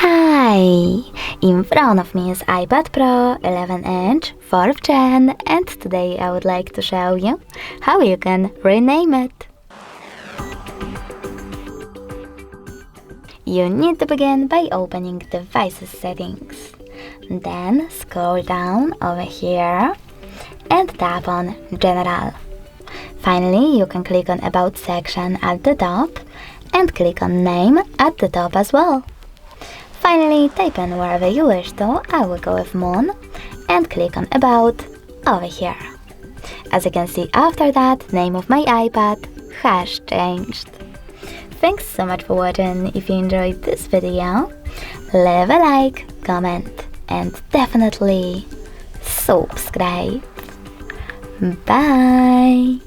Hi! In front of me is iPad Pro 11-inch 4th Gen, and today I would like to show you how you can rename it. You need to begin by opening Devices Settings. Then scroll down over here and tap on General. Finally, you can click on About section at the top and click on Name at the top as well. Finally, type in wherever you wish to. I will go with Moon and click on About over here. As you can see, after that, name of my iPad has changed. Thanks so much for watching. If you enjoyed this video, leave a like, comment, and definitely subscribe. Bye!